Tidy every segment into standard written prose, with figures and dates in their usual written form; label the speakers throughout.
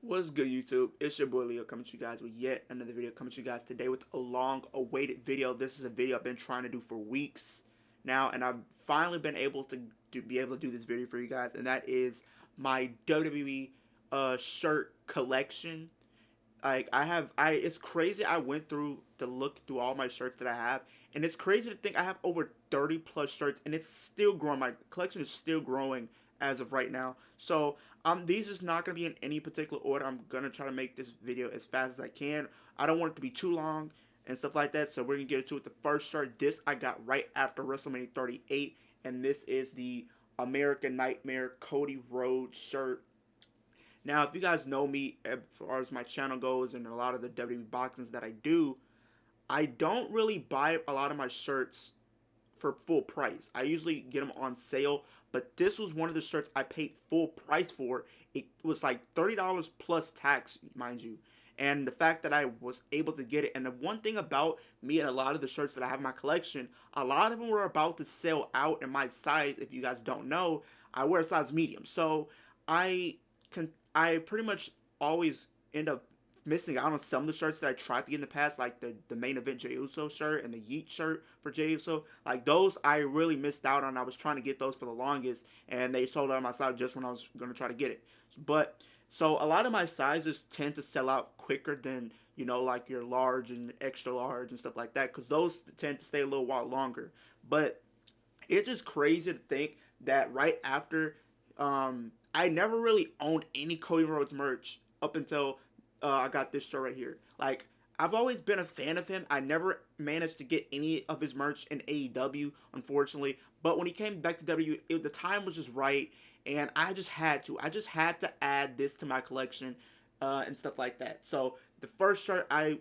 Speaker 1: What's good, YouTube? It's your boy Leo coming to you guys with yet another video. Coming to you guys today with a long-awaited video. This is a video I've been trying to do for weeks now, and I've finally been able to be able to do this video for you guys, and that is my WWE shirt collection. Like it's crazy. I went through to look through all my shirts that I have, and it's crazy to think I have over 30 plus shirts, and it's still growing. My collection is still growing as of right now. So these is not gonna be in any particular order. I'm gonna try to make this video as fast as I can. I don't want it to be too long and stuff like that. So we're gonna get into it. The first shirt, this I got right after WrestleMania 38, and this is the American Nightmare Cody Rhodes shirt. Now, if you guys know me as far as my channel goes and a lot of the WWE boxings that I do, I don't really buy a lot of my shirts for full price. I usually get them on sale, but this was one of the shirts I paid full price for. It was like $30 plus tax, mind you. And the fact that I was able to get it, and the one thing about me and a lot of the shirts that I have in my collection, a lot of them were about to sell out in my size. If you guys don't know, I wear a size medium. So I I pretty much always end up missing out on some of the shirts that I tried to get in the past, like the main event Jey Uso shirt and the Yeet shirt for Jey Uso. Like those, I really missed out on. I was trying to get those for the longest, and they sold out on my side just when I was going to try to get it. But so a lot of my sizes tend to sell out quicker than like your large and extra large and stuff like that, because those tend to stay a little while longer. But it's just crazy to think that right after I never really owned any Cody Rhodes merch up until I got this shirt right here. Like, I've always been a fan of him. I never managed to get any of his merch in AEW, unfortunately. But when he came back to W, the time was just right, and I just had to. I just had to add this to my collection and stuff like that. So the first shirt I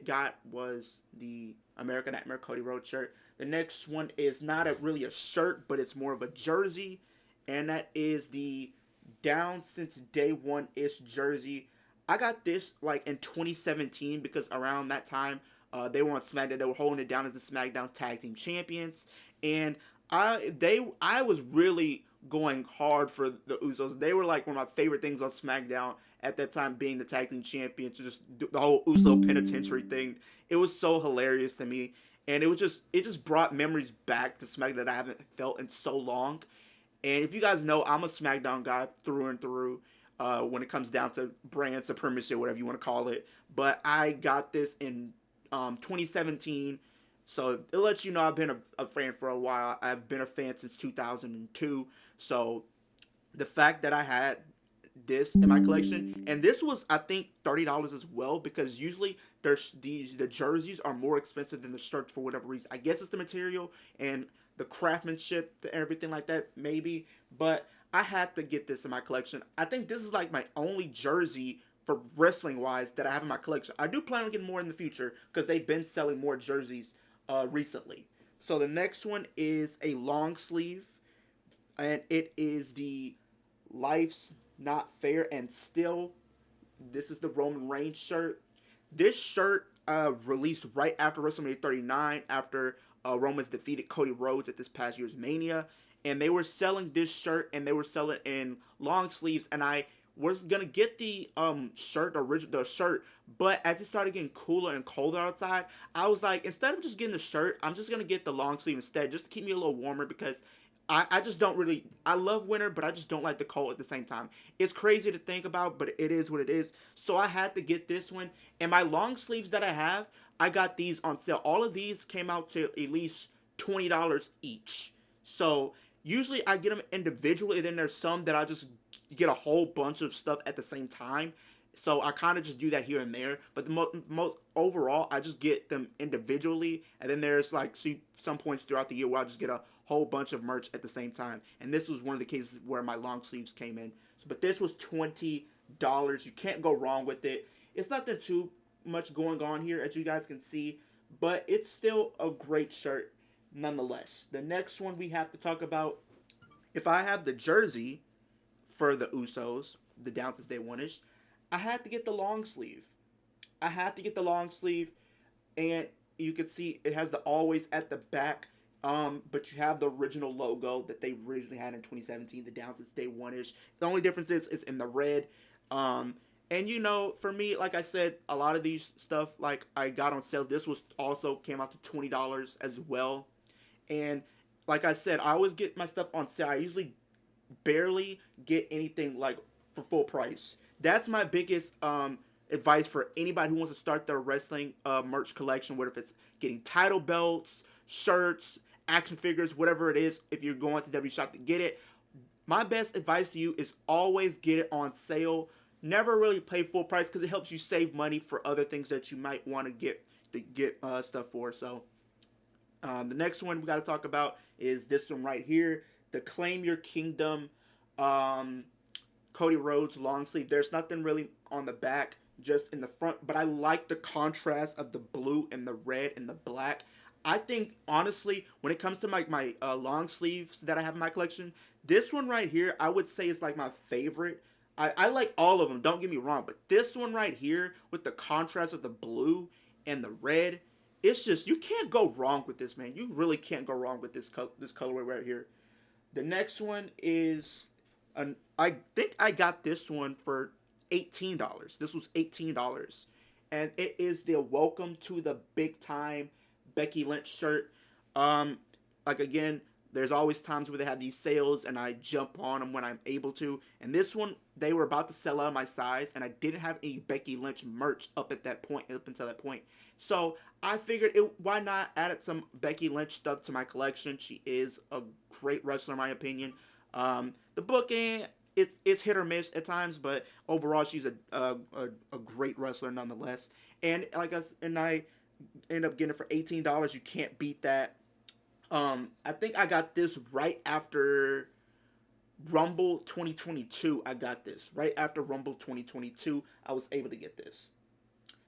Speaker 1: got was the American Nightmare Cody Rhodes shirt. The next one is not really a shirt, but it's more of a jersey, and that is the Down Since Day One ish jersey. I got this like in 2017 because around that time they were on SmackDown. They were holding it down as the SmackDown Tag Team Champions, and I was really going hard for the Usos. They were like one of my favorite things on SmackDown at that time, being the Tag Team Champions. Just the whole Uso penitentiary thing. It was so hilarious to me, and it just brought memories back to SmackDown that I haven't felt in so long. And if you guys know, I'm a SmackDown guy through and through when it comes down to brand supremacy or whatever you want to call it. But I got this in 2017. So it lets you know I've been a fan for a while. I've been a fan since 2002. So the fact that I had this in my collection, and this was I think $30 as well, because usually the jerseys are more expensive than the shirts for whatever reason. I guess it's the material and the craftsmanship and everything like that, maybe. But I had to get this in my collection. I think this is like my only jersey for wrestling wise that I have in my collection. I do plan on getting more in the future because they've been selling more jerseys recently. So the next one is a long sleeve, and it is the Life's Not Fair and Still. This is the Roman Reigns shirt. This shirt released right after WrestleMania 39, after Roman's defeated Cody Rhodes at this past year's Mania. And they were selling this shirt, and they were selling in long sleeves. And I was gonna get the the shirt, but as it started getting cooler and colder outside, I was like, instead of just getting the shirt, I'm just gonna get the long sleeve instead, just to keep me a little warmer, because I just don't really, I love winter, but I just don't like the cold at the same time. It's crazy to think about, but it is what it is. So I had to get this one. And my long sleeves that I have, I got these on sale. All of these came out to at least $20 each. So usually I get them individually, and then there's some that I just get a whole bunch of stuff at the same time. So I kind of just do that here and there. But the most overall, I just get them individually, and then there's like some points throughout the year where I just get a whole bunch of merch at the same time. And this was one of the cases where my long sleeves came in. So, but this was $20. You can't go wrong with it. It's nothing too much going on here, as you guys can see, but it's still a great shirt nonetheless. The next one we have to talk about, if I have the jersey for the Usos, the Down Since Day One-ish, I had to get the long sleeve. I had to get the long sleeve, and you can see it has the always at the back, but you have the original logo that they originally had in 2017, the Down Since Day One-ish. The only difference is it's in the red, And you know, for me, like I said, a lot of these stuff like I got on sale. This was also came out to $20 as well. And like I said, I always get my stuff on sale. I usually barely get anything like for full price. That's my biggest advice for anybody who wants to start their wrestling merch collection, whether if it's getting title belts, shirts, action figures, whatever it is. If you're going to W Shop to get it, my best advice to you is always get it on sale. Never really pay full price because it helps you save money for other things that you might want to get stuff for. So the next one we got to talk about is this one right here, the Claim Your Kingdom um, Cody Rhodes long sleeve. There's nothing really on the back, just in the front, but I like the contrast of the blue and the red and the black. I think honestly, when it comes to my long sleeves that I have in my collection, this one right here I would say is like my favorite. I like all of them. Don't get me wrong, but this one right here with the contrast of the blue and the red, it's just you can't go wrong with this, man. You really can't go wrong with this colorway right here. The next one is I think I got this one for $18. This was $18. And it is the Welcome to the Big Time Becky Lynch shirt. Um like again, there's always times where they have these sales and I jump on them when I'm able to. And this one, they were about to sell out of my size and I didn't have any Becky Lynch merch up until that point. So I figured why not add some Becky Lynch stuff to my collection. She is a great wrestler in my opinion. The booking, it's hit or miss at times, but overall she's a great wrestler nonetheless. And I end up getting it for $18. You can't beat that. I think I got this right after Rumble 2022. I got this right after Rumble 2022. I was able to get this.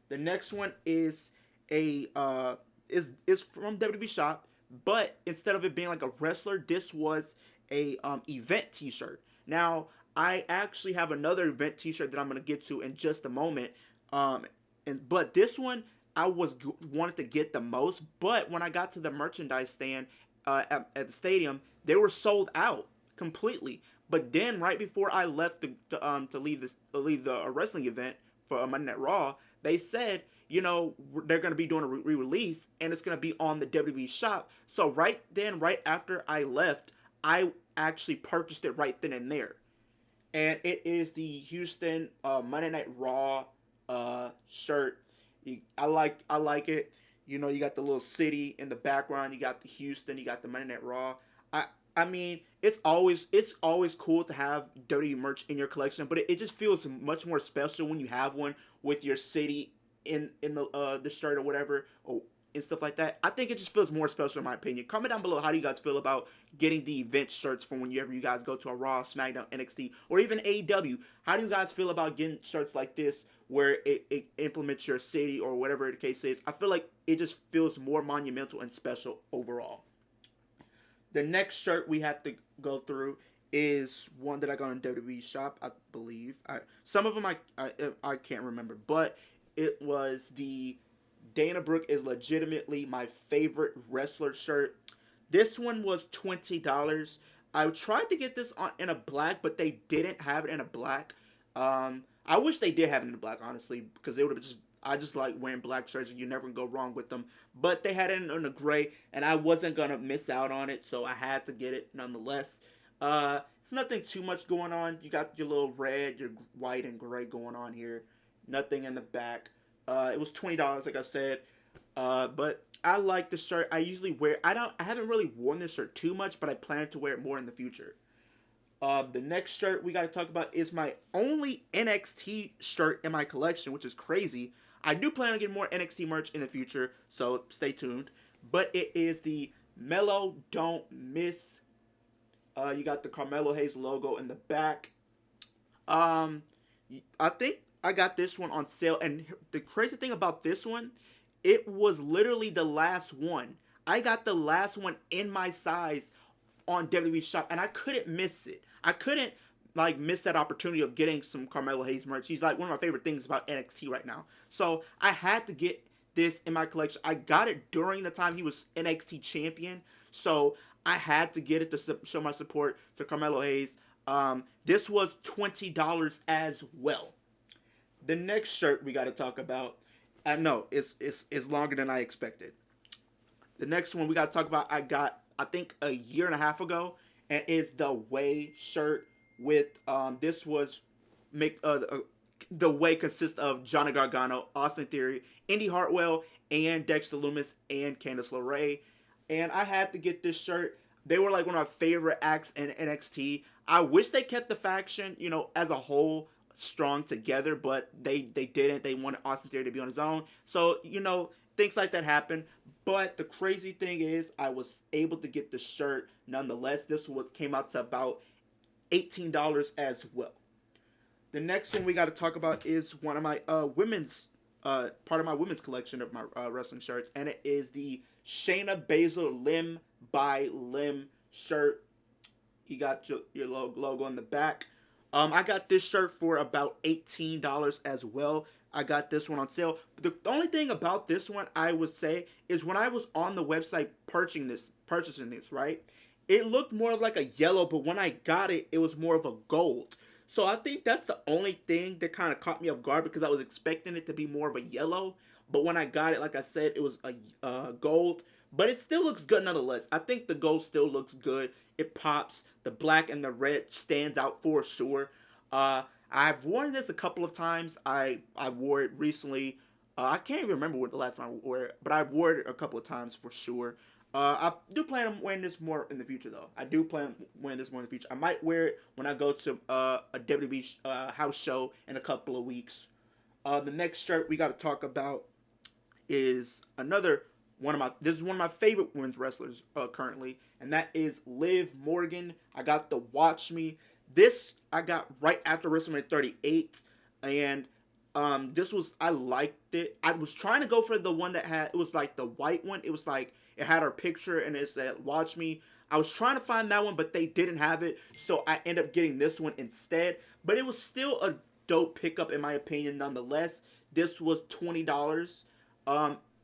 Speaker 1: The next one is is from WWE Shop, but instead of it being like a wrestler, this was a event T-shirt. Now I actually have another event T-shirt that I'm gonna get to in just a moment. But this one wanted to get the most, but when I got to the merchandise stand at the stadium, they were sold out completely. But then right before I left to leave the wrestling event for Monday Night Raw, they said, you know, they're going to be doing a re-release and it's going to be on the WWE Shop. So right then, right after I left, I actually purchased it right then and there. And it is the Houston Monday Night Raw shirt. I like it. You know, you got the little city in the background. You got the Houston. You got the Monday Night Raw. I mean, it's always cool to have WWE merch in your collection, but it just feels much more special when you have one with your city in the shirt or whatever, and stuff like that. I think it just feels more special in my opinion. Comment down below, how do you guys feel about getting the event shirts from whenever you guys go to a Raw, SmackDown, NXT, or even AEW? How do you guys feel about getting shirts like this where it implements your city or whatever the case is? I feel like it just feels more monumental and special overall. The next shirt we have to go through is one that I got on WWE Shop, I believe. Some of them I can't remember, but it was the Dana Brooke is legitimately my favorite wrestler shirt. This one was $20. I tried to get this in a black, but they didn't have it in a black. I wish they did have it in a black, honestly, because it would have just. I just like wearing black shirts, and you never go wrong with them. But they had it in a gray, and I wasn't gonna miss out on it, so I had to get it nonetheless. It's nothing too much going on. You got your little red, your white, and gray going on here. Nothing in the back. It was $20, like I said. But I like the shirt. I usually wear. I haven't really worn this shirt too much, but I plan to wear it more in the future. The next shirt we got to talk about is my only NXT shirt in my collection, which is crazy. I do plan on getting more NXT merch in the future, so stay tuned. But it is the Mellow Don't Miss. You got the Carmelo Hayes logo in the back. I think I got this one on sale, and the crazy thing about this one, it was literally the last one. I got the last one in my size on WWE Shop, and I couldn't miss it. I couldn't miss that opportunity of getting some Carmelo Hayes merch. He's like one of my favorite things about NXT right now. So I had to get this in my collection. I got it during the time he was NXT champion, so I had to get it to show my support to Carmelo Hayes. This was $20 as well. The next shirt we got to talk about, I know it's longer than I expected. The next one we got to talk about, I got I think a year and a half ago, and is the Way shirt with this was make the Way consists of Johnny Gargano, Austin Theory, Indy Hartwell, and Dexter Lumis and Candice LeRae, and I had to get this shirt. They were like one of my favorite acts in NXT. I wish they kept the faction, as a whole strong together, but they didn't. They wanted Austin Theory to be on his own. So, things like that happen. But the crazy thing is I was able to get the shirt nonetheless. This was came out to about $18 as well. The next one we got to talk about is one of my women's part of my women's collection of my wrestling shirts, and it is the Shayna Baszler limb by limb shirt. You got your logo on the back. I got this shirt for about $18 as well. I got this one on sale. The only thing about this one I would say is when I was on the website purchasing this, right? It looked more like a yellow, but when I got it, it was more of a gold. So I think that's the only thing that kind of caught me off guard because I was expecting it to be more of a yellow. But when I got it, like I said, it was a gold. But it still looks good nonetheless. I think the gold still looks good. It pops. The black and the red stands out for sure. I've worn this a couple of times. I wore it recently. I can't even remember what the last time I wore it, but I wore it a couple of times for sure. I do plan on wearing this more in the future, though. I do plan on wearing this more in the future. I might wear it when I go to a WWE house show in a couple of weeks. The next shirt we got to talk about is another one of my. This is one of my favorite women's wrestlers currently, and that is Liv Morgan. I got the Watch Me. This I got right after WrestleMania 38, and this was I liked it. I was trying to go for the one that had it was like the white one. It was like it had her picture and it said "Watch Me." I was trying to find that one, but they didn't have it, so I ended up getting this one instead. But it was still a dope pickup in my opinion, nonetheless. This was $20.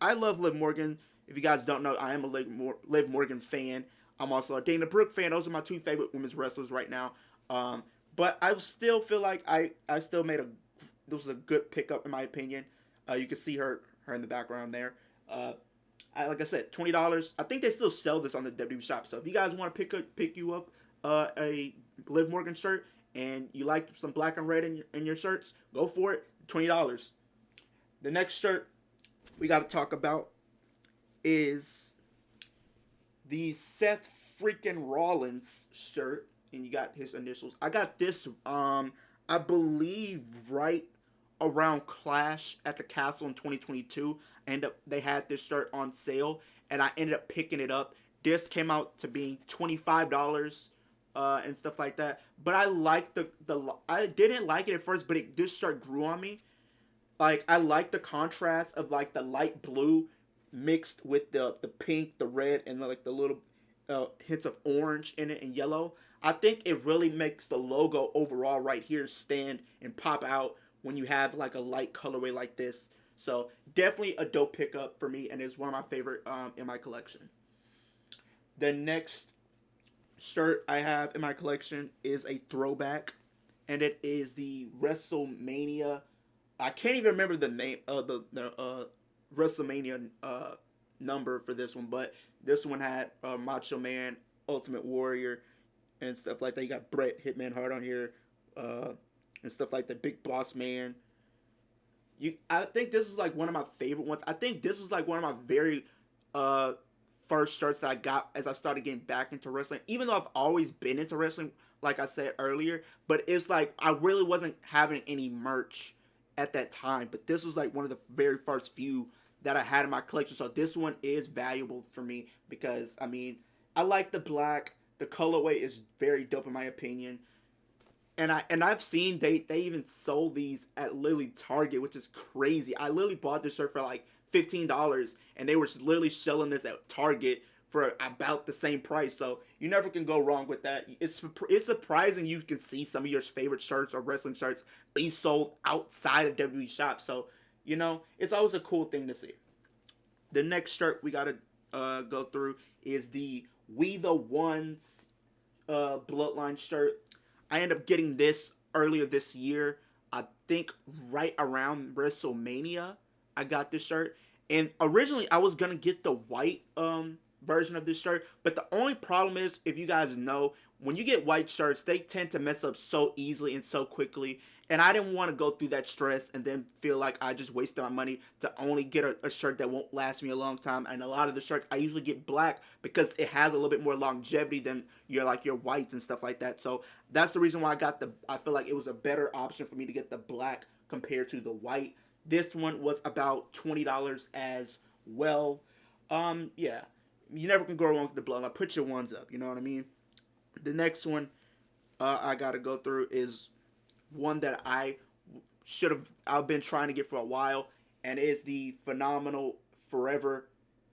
Speaker 1: I love Liv Morgan. If you guys don't know, I am a Liv Morgan fan. I'm also a Dana Brooke fan. Those are my two favorite women's wrestlers right now. But I still feel like I still made this was a good pickup in my opinion. You can see her in the background there. Like I said, $20. I think they still sell this on the WWE shop. So if you guys want to pick you up a Liv Morgan shirt and you like some black and red in your shirts, go for it. $20. The next shirt we got to talk about is the Seth freaking Rollins shirt, and you got his initials. I got this I believe right around Clash at the Castle in 2022. They had this shirt on sale, and I ended up picking it up. This came out to being $25 and stuff like that. But I liked I didn't like it at first, but this shirt grew on me. Like I like the contrast of like the light blue mixed with the pink, the red, and like the little hints of orange in it and yellow. I think it really makes the logo overall right here stand and pop out when you have like a light colorway like this. So definitely a dope pickup for me, and it's one of my favorite in my collection. The next shirt I have in my collection is a throwback, and it is the WrestleMania. I can't even remember the name of the WrestleMania number for this one, but this one had Macho Man, Ultimate Warrior, and stuff like that. You got Bret Hitman Hart on here, and stuff like that. Big Boss Man. I think this is like one of my favorite ones. I think this is like one of my very first shirts that I got as I started getting back into wrestling. Even though I've always been into wrestling, like I said earlier, but it's like I really wasn't having any merch at that time. But this was like one of the very first few that I had in my collection. So this one is valuable for me because I mean I like the black. The colorway is very dope in my opinion. And I've seen they even sold these at literally Target, which is crazy. I literally bought this shirt for like $15, and they were literally selling this at Target for about the same price. So you never can go wrong with that. It's surprising you can see some of your favorite shirts or wrestling shirts be sold outside of WWE shops. So it's always a cool thing to see. The next shirt we gotta go through is the We the Ones Bloodline shirt. I ended up getting this earlier this year. I think right around WrestleMania, I got this shirt. And originally, I was gonna get the white version of this shirt, but the only problem is, if you guys know, when you get white shirts, they tend to mess up so easily and so quickly. And I didn't want to go through that stress and then feel like I just wasted my money to only get a shirt that won't last me a long time. And a lot of the shirts I usually get black because it has a little bit more longevity than your whites and stuff like that. So that's the reason why I feel like it was a better option for me to get the black compared to the white. This one was about $20 as well. Yeah, you never can go wrong with the blood. Like, put your ones up. You know what I mean? The next one I gotta go through is one that I've been trying to get for a while, and it is the phenomenal Forever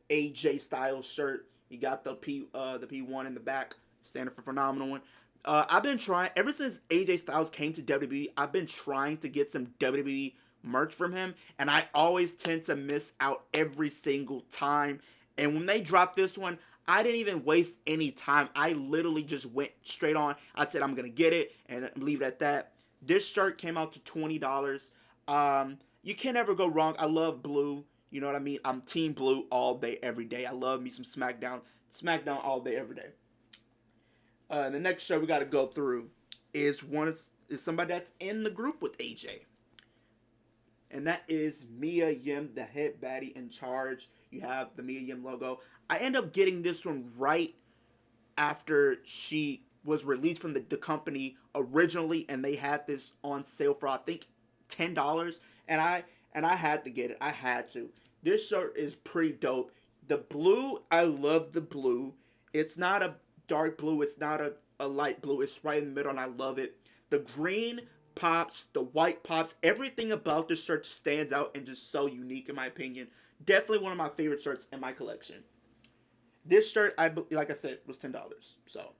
Speaker 1: AJ Styles shirt. You got the P1 in the back, standing for phenomenal one. I've been trying ever since AJ Styles came to WWE. I've been trying to get some WWE merch from him, and I always tend to miss out every single time. And when they dropped this one, I didn't even waste any time. I literally just went straight on. I said I'm gonna get it and leave it at that. This shirt came out to $20. You can never go wrong. I love blue. You know what I mean? I'm team blue all day, every day. I love me some SmackDown. SmackDown all day, every day. The next show we got to go through is somebody that's in the group with AJ, and that is Mia Yim, the head baddie in charge. You have the Mia Yim logo. I end up getting this one right after she was released from the company originally, and they had this on sale for I think $10, and I had to get it. I had to. This shirt is pretty dope. The blue, I love the blue. It's not a dark blue. It's not a light blue. It's right in the middle, and I love it. The green pops. The white pops. Everything about this shirt stands out and just so unique, in my opinion. Definitely one of my favorite shirts in my collection. This shirt, like I said, was $10. So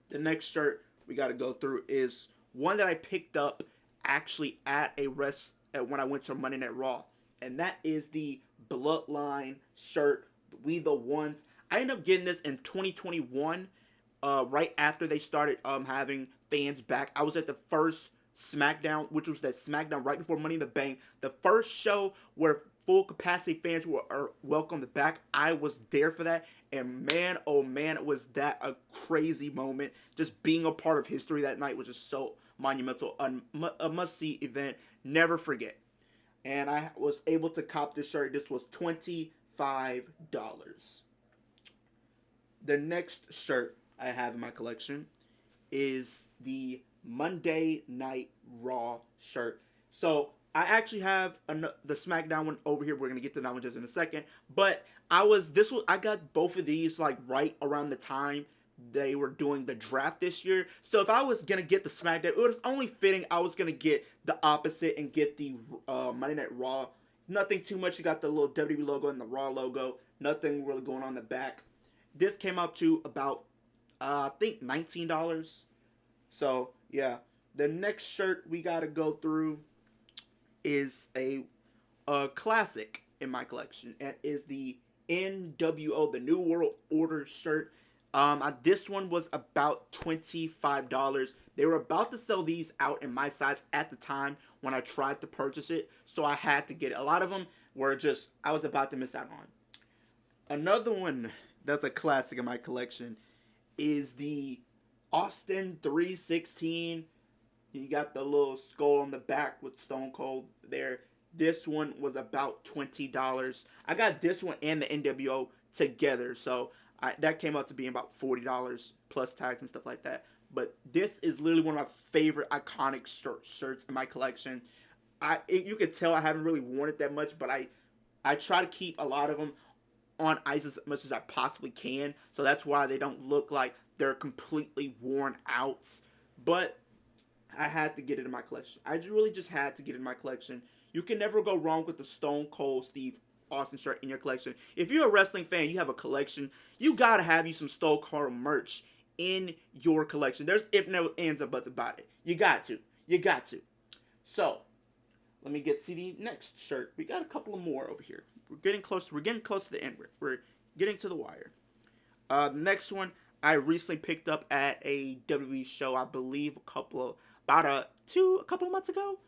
Speaker 1: the next shirt we got to go through is one that I picked up actually at when I went to Monday Night Raw, and that is the Bloodline shirt. We the Ones. I ended up getting this in 2021, right after they started having fans back. I was at the first SmackDown, which was that SmackDown right before Money in the Bank, the first show where full capacity fans were welcomed back. I was there for that, and man, oh man, was that a crazy moment. Just being a part of history that night was just so monumental, a must-see event, never forget. And I was able to cop this shirt. This was $25. The next shirt I have in my collection is the Monday Night Raw shirt. So I actually have the SmackDown one over here. We're gonna get to that one just in a second. But I got both of these like right around the time they were doing the draft this year. So if I was gonna get the SmackDown, it was only fitting I was gonna get the opposite and get the Monday Night Raw. Nothing too much. You got the little WWE logo and the Raw logo. Nothing really going on in the back. This came out to about I think $19. So yeah, the next shirt we gotta go through is a classic in my collection, and is the NWO, the New World Order shirt. This one was about $25. They were about to sell these out in my size at the time when I tried to purchase it, so I had to get it. A lot of them were just I was about to miss out on. Another one that's a classic in my collection is the Austin 316. You got the little skull on the back with Stone Cold there. This one was about $20. I got this one and the NWO together, so that came out to be about $40 plus tax and stuff like that. But this is literally one of my favorite iconic shirts in my collection. You could tell I haven't really worn it that much, but I try to keep a lot of them on ice as much as I possibly can, so that's why they don't look like they're completely worn out. But I had to get it in my collection. I really just had to get it in my collection. You can never go wrong with the Stone Cold Steve Austin shirt in your collection. If you're a wrestling fan, you have a collection, you gotta have you some Stone Cold merch in your collection. There's if no ands or buts about it. You got to. You got to. So, let me get to the next shirt. We got a couple of more over here. We're getting close. We're getting close to the end. We're getting to the wire. The next one I recently picked up at a WWE show. I believe a couple of months ago.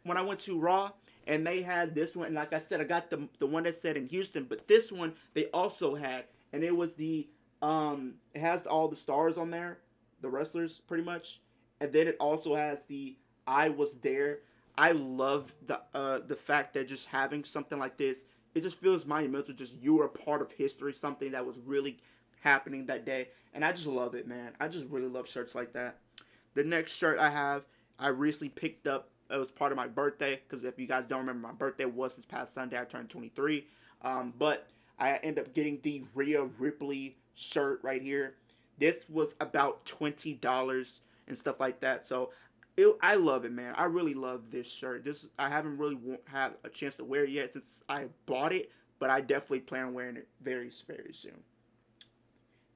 Speaker 1: when I went to Raw, and they had this one. And like I said, I got the one that said in Houston, but this one they also had, and it was the it has all the stars on there, the wrestlers pretty much, and then it also has the I was there. I love the fact that just having something like this, it just feels monumental. Just you were a part of history, something that was really happening that day, and I just love it, man. I just really love shirts like that. The next shirt I have, I recently picked up. It was part of my birthday, because if you guys don't remember, my birthday was this past Sunday. I turned 23, but I ended up getting the Rhea Ripley shirt right here. This was about $20 and stuff like that. So I love it, man. I really love this shirt. I haven't really had a chance to wear it yet since I bought it, but I definitely plan on wearing it very, very soon.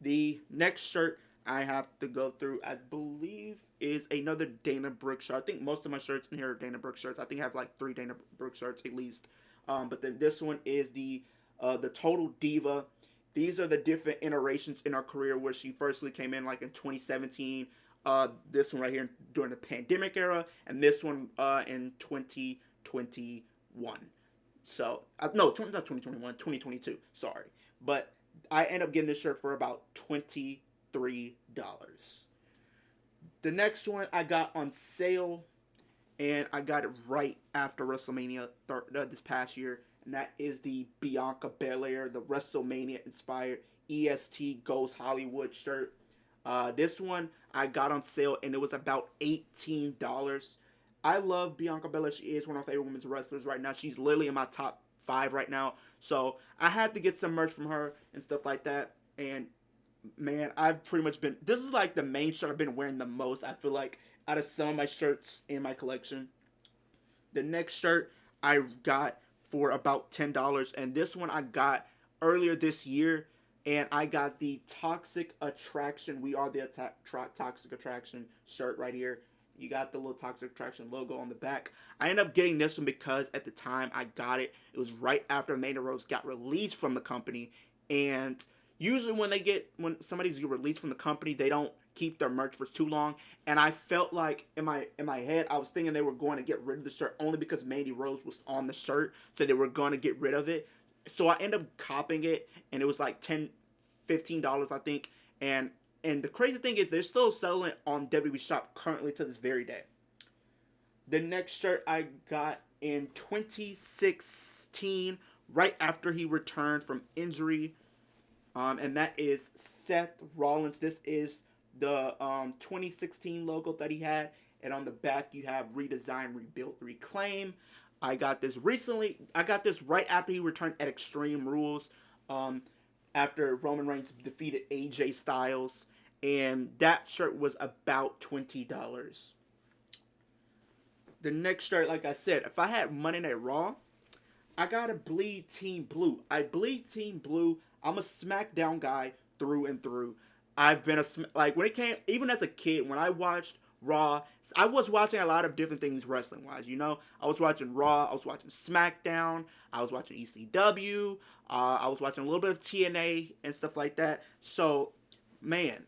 Speaker 1: The next shirt I have to go through, I believe, is another Dana Brooke shirt. I think most of my shirts in here are Dana Brooke shirts. I think I have like 3 Dana Brooke shirts at least. But then this one is the Total Diva. These are the different iterations in her career where she firstly came in like in 2017. This one right here during the pandemic era, and this one in 2021. So no, not 2021, 2022. Sorry, but I end up getting this shirt for about $23. The next one I got on sale, and I got it right after WrestleMania this past year, and that is the Bianca Belair, the WrestleMania inspired EST Goes Hollywood shirt. This one I got on sale, and it was about $18. I love Bianca Belair. She is one of my favorite women's wrestlers right now. She's literally in my top 5 right now. So I had to get some merch from her and stuff like that. And man, I've pretty much been, this is like the main shirt I've been wearing the most, I feel like, out of some of my shirts in my collection. The next shirt I got for about $10, and this one I got earlier this year, and I got the Toxic Attraction, We Are the Toxic Attraction shirt right here. You got the little Toxic Attraction logo on the back. I ended up getting this one because at the time I got it, it was right after Mandy Rose got released from the company, and usually when somebody's released from the company, they don't keep their merch for too long. And I felt like in my head, I was thinking they were going to get rid of the shirt only because Mandy Rose was on the shirt, so they were going to get rid of it. So I ended up copying it, and it was like $15, I think. And the crazy thing is, they're still selling it on WWE Shop currently to this very day. The next shirt I got in 2016, right after he returned from injury. And that is Seth Rollins. This is the 2016 logo that he had. And on the back, you have Redesign, Rebuild, Reclaim. I got this recently. I got this right after he returned at Extreme Rules. After Roman Reigns defeated AJ Styles. And that shirt was about $20. The next shirt, like I said, if I had Monday Night Raw, I gotta bleed Team Blue. I bleed Team Blue. I'm a SmackDown guy through and through. I've been like, when it came, even as a kid, when I watched Raw, I was watching a lot of different things wrestling wise. You know, I was watching Raw, I was watching SmackDown, I was watching ECW, I was watching a little bit of TNA and stuff like that. So, man,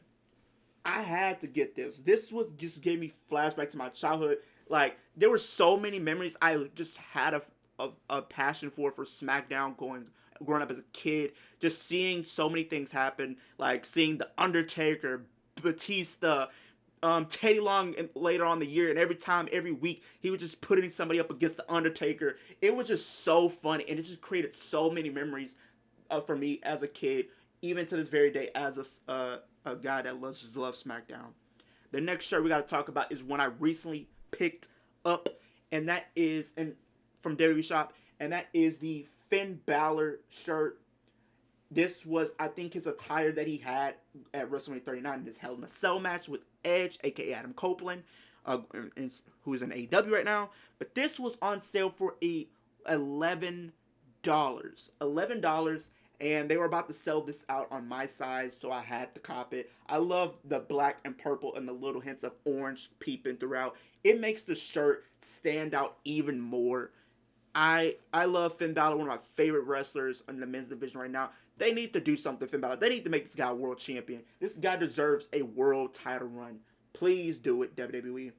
Speaker 1: I had to get this. This was just gave me flashback to my childhood. Like, there were so many memories. I just had a passion for SmackDown growing up as a kid, just seeing so many things happen, like seeing The Undertaker, Batista, Teddy Long later on in the year, and every week, he was just putting somebody up against The Undertaker. It was just so funny, and it just created so many memories for me as a kid, even to this very day, as a guy that loves SmackDown. The next shirt we got to talk about is one I recently picked up, and that is from WWE Shop, and that is the Finn Balor shirt. This was, I think, his attire that he had at WrestleMania 39 in his Hell in a Cell match with Edge, aka Adam Copeland, who is in AEW right now. But this was on sale for $11. $11, and they were about to sell this out on my size, so I had to cop it. I love the black and purple and the little hints of orange peeping throughout. It makes the shirt stand out even more. I love Finn Balor, one of my favorite wrestlers in the men's division right now. They need to do something, Finn Balor. They need to make this guy a world champion. This guy deserves a world title run. Please do it, WWE.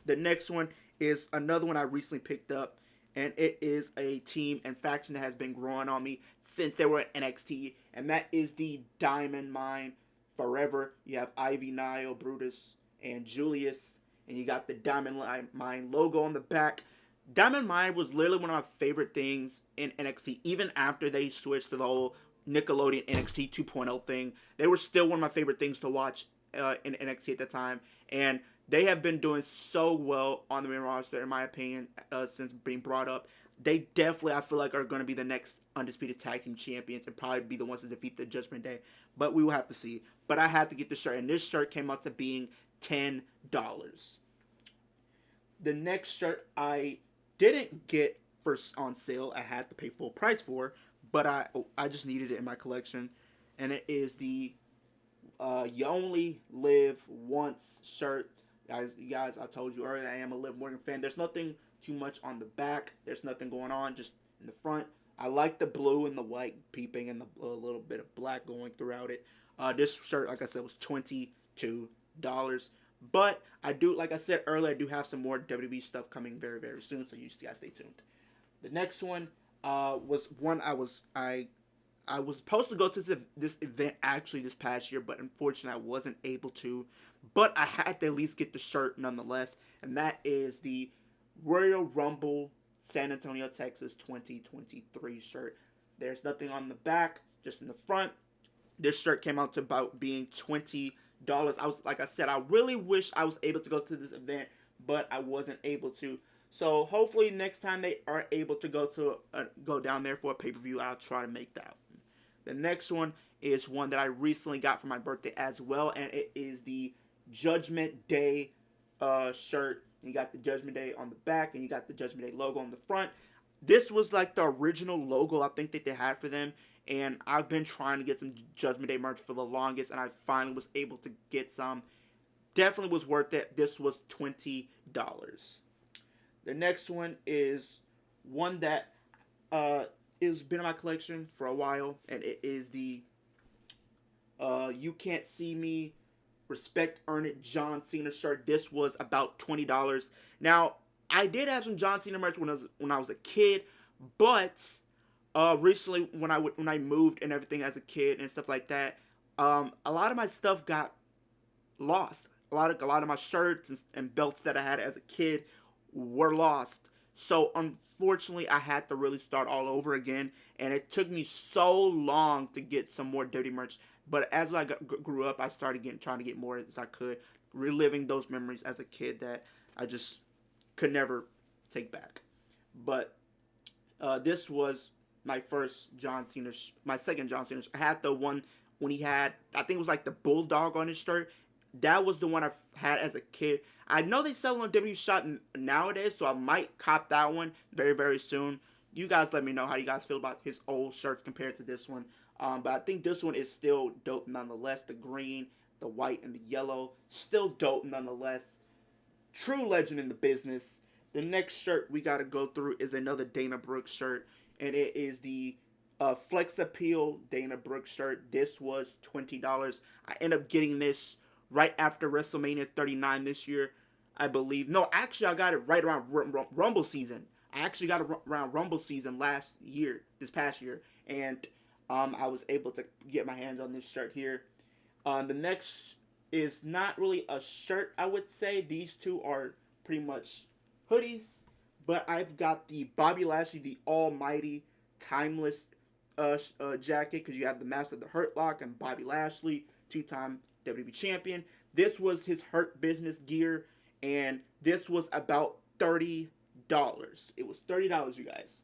Speaker 1: The next one is another one I recently picked up, and it is a team and faction that has been growing on me since they were at NXT, and that is the Diamond Mine Forever. You have Ivy, Nile, Brutus, and Julius, and you got the Diamond Mine logo on the back. Diamond Mine was literally one of my favorite things in NXT, even after they switched to the whole Nickelodeon NXT 2.0 thing. They were still one of my favorite things to watch in NXT at the time, and they have been doing so well on the main roster, in my opinion, since being brought up. They definitely, I feel like, are going to be the next undisputed tag team champions and probably be the ones to defeat the Judgment Day. But we will have to see. But I had to get the shirt, and this shirt came out to being $10. The next shirt I didn't get first on sale. I had to pay full price for, but I just needed it in my collection, and it is the You Only Live Once shirt. Guys, I told you earlier I am a Liv Morgan fan. There's nothing too much on the back. There's nothing going on, just in the front. I like the blue and the white peeping and a little bit of black going throughout it. This shirt, like I said, was $22. But I do, like I said earlier, I do have some more WWE stuff coming very, very soon, so you guys stay tuned. The next one was one I was supposed to go to this event actually this past year, but unfortunately I wasn't able to. But I had to at least get the shirt nonetheless, and that is the Royal Rumble San Antonio, Texas 2023 shirt. There's nothing on the back, just in the front. This shirt came out to about being $20. Like I said, I really wish I was able to go to this event, but I wasn't able to. So hopefully next time they are able to go down there for a pay-per-view, I'll try to make that. The next one is one that I recently got for my birthday as well, and it is the Judgment Day shirt. You got the Judgment Day on the back, and you got the Judgment Day logo on the front. This was like the original logo I think that they had for them, and I've been trying to get some Judgment Day merch for the longest, and I finally was able to get some. Definitely was worth it. This was $20. The next one is one that has been in my collection for a while, and it is the You Can't See Me, Respect Earn It John Cena shirt. This was about $20. Now, I did have some John Cena merch when I was a kid, but recently when I moved and everything as a kid and stuff like that, a lot of my stuff got lost. A lot of my shirts and belts that I had as a kid were lost. So unfortunately, I had to really start all over again, and it took me so long to get some more dirty merch. But as I grew up, I started trying to get more as I could, reliving those memories as a kid that I just could never take back. But this was my first John Cena, my second John Cena. I had the one when he had, I think it was like the bulldog on his shirt. That was the one I had as a kid. I know they sell on WWE Shop nowadays, so I might cop that one very, very soon. You guys let me know how you guys feel about his old shirts compared to this one. But I think this one is still dope nonetheless. The green, the white, and the yellow. Still dope nonetheless. True legend in the business. The next shirt we got to go through is another Dana Brooks shirt. And it is the Flex Appeal Dana Brooks shirt. This was $20. I ended up getting this right after WrestleMania 39 this year, I believe. No, actually, I got it right around Rumble season. I actually got it around Rumble season this past year. And I was able to get my hands on this shirt here. The next is not really a shirt, I would say. These two are pretty much hoodies. But I've got the Bobby Lashley, the Almighty Timeless jacket, because you have the Master of the Hurt Lock and Bobby Lashley, two-time WWE champion. This was his Hurt Business gear, and this was about $30. It was $30, you guys.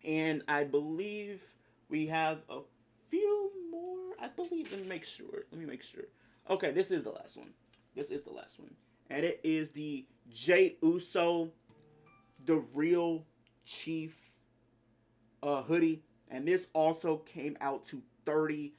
Speaker 1: And I believe we have a few more. I believe. Let me make sure. Okay, this is the last one. And it is the Jey Uso, the Real Chief hoodie. And this also came out to $30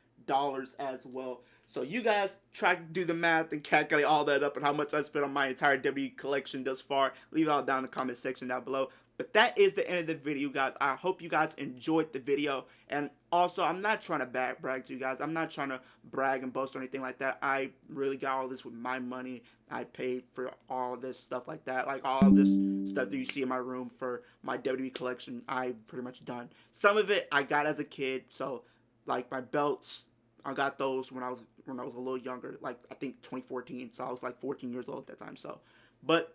Speaker 1: as well. So you guys try to do the math and calculate all that up and how much I spent on my entire W collection thus far. Leave it all down in the comment section down below. But that is the end of the video, guys. I hope you guys enjoyed the video. And also, I'm not trying to brag to you guys. I'm not trying to brag and boast or anything like that. I really got all this with my money. I paid for all this stuff like that. Like all this stuff that you see in my room for my WWE collection, I pretty much done. Some of it I got as a kid. So, like my belts, I got those when I was a little younger, like I think 2014. So I was like 14 years old at that time. So, but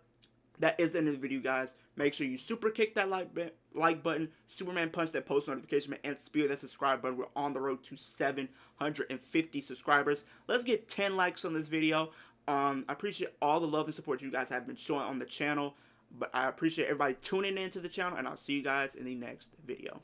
Speaker 1: that is the end of the video, guys. Make sure you super kick that like button, Superman punch that post notification button, and spear that subscribe button. We're on the road to 750 subscribers. Let's get 10 likes on this video. I appreciate all the love and support you guys have been showing on the channel. But I appreciate everybody tuning into the channel, and I'll see you guys in the next video.